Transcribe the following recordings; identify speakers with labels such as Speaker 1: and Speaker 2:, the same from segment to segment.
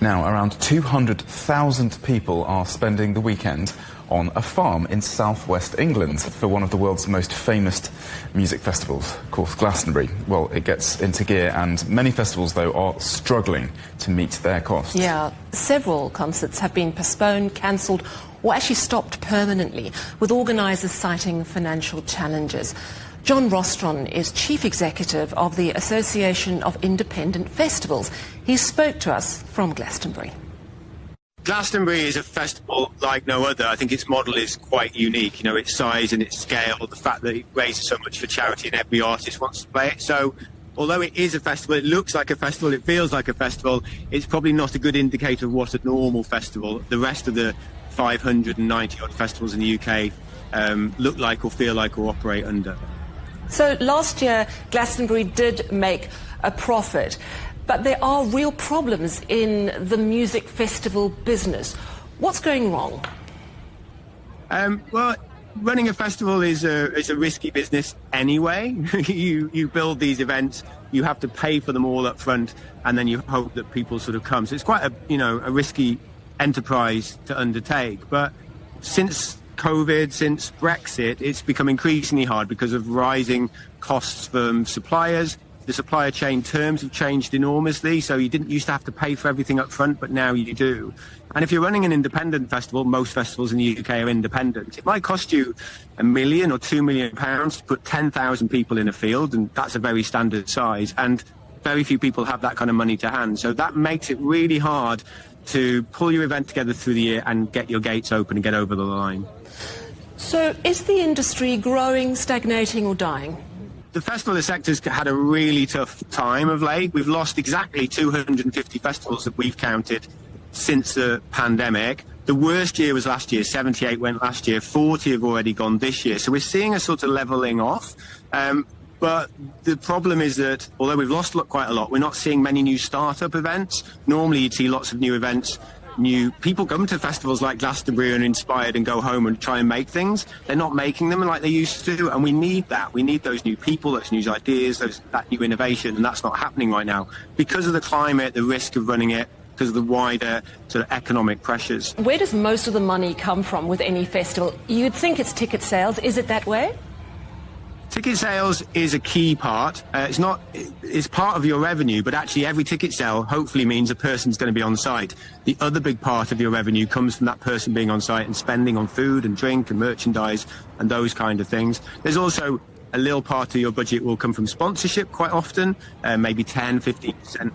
Speaker 1: Now, around 200,000 people are spending the weekend on a farm in southwest England for one of the world's most famous music festivals, of course, Glastonbury. Well, it gets into gear, and many festivals, though, are struggling to meet their costs.
Speaker 2: Yeah, several concerts have been postponed, cancelled, or actually stopped permanently, with organisers citing financial challenges. John Rostron is Chief Executive of the Association of Independent Festivals. He spoke to us from Glastonbury.
Speaker 3: Glastonbury is a festival like no other. I think its model is quite unique. You know, its size and its scale, the fact that it raises so much for charity and every artist wants to play it. So, although it is a festival, it looks like a festival, it feels like a festival, it's probably not a good indicator of what a normal festival, the rest of the 590 odd festivals in the UK look like or feel like or operate under.
Speaker 2: So last year, Glastonbury did make a profit, but there are real problems in the music festival business. What's going wrong?
Speaker 3: Well, running a festival is a risky business anyway. you build these events, you have to pay for them all up front, and then you hope that people sort of come. So it's quite a risky enterprise to undertake. But since COVID, since Brexit, it's become increasingly hard because of rising costs from suppliers. The supplier chain terms have changed enormously, so you didn't used to have to pay for everything up front, but now you do. And if you're running an independent festival, most festivals in the UK are independent, it might cost you £1 million or £2 million to put 10,000 people in a field, and that's a very standard size, and very few people have that kind of money to hand. So that makes it really hard to pull your event together through the year and get your gates open and get over the line.
Speaker 2: So is the industry growing, stagnating or dying?
Speaker 3: The festival sector's had a really tough time of late. We've lost exactly 250 festivals that we've counted since the pandemic. The worst year was last year, 78 went last year, 40 have already gone this year. So we're seeing a sort of levelling off. But the problem is that although we've lost quite a lot, we're not seeing many new start-up events. Normally you'd see lots of new events. New people come to festivals like Glastonbury and inspired and go home and try and make things. They're not making them like they used to, and we need that. We need those new people, those new ideas, that new innovation, and that's not happening right now because of the climate, the risk of running it, because of the wider sort of economic pressures.
Speaker 2: Where does most of the money come from with any festival? You'd think it's ticket sales. Is it that way?
Speaker 3: Ticket sales is a key part. It's part of your revenue, but actually every ticket sale hopefully means a person's going to be on site. The other big part of your revenue comes from that person being on site and spending on food and drink and merchandise and those kind of things. There's also a little part of your budget will come from sponsorship quite often, maybe 10, 15%.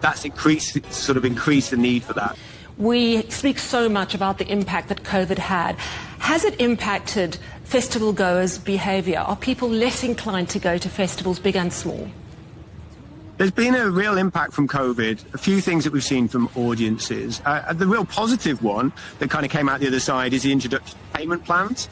Speaker 3: That's increased the need for that.
Speaker 2: We speak so much about the impact that COVID had. Has it impacted festival goers' behaviour? Are people less inclined to go to festivals, big and small?
Speaker 3: There's been a real impact from COVID, a few things that we've seen from audiences. The real positive one that kind of came out the other side is the introduction of payment plans.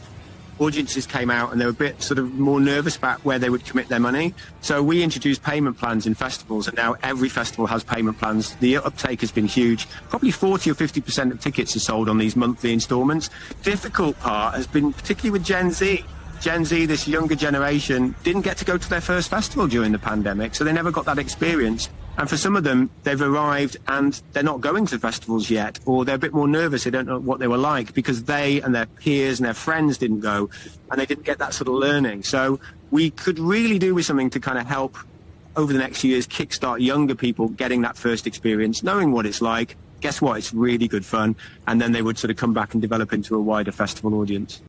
Speaker 3: Audiences came out and they were a bit sort of more nervous about where they would commit their money. So we introduced payment plans in festivals, and now every festival has payment plans. The uptake has been huge. Probably 40 or 50% of tickets are sold on these monthly instalments. Difficult part has been particularly with Gen Z. Gen Z, this younger generation, didn't get to go to their first festival during the pandemic, so they never got that experience. And for some of them, they've arrived and they're not going to festivals yet, or they're a bit more nervous. They don't know what they were like because they and their peers and their friends didn't go, and they didn't get that sort of learning. So we could really do with something to kind of help over the next few years kickstart younger people getting that first experience, knowing what it's like. Guess what? It's really good fun. And then they would sort of come back and develop into a wider festival audience.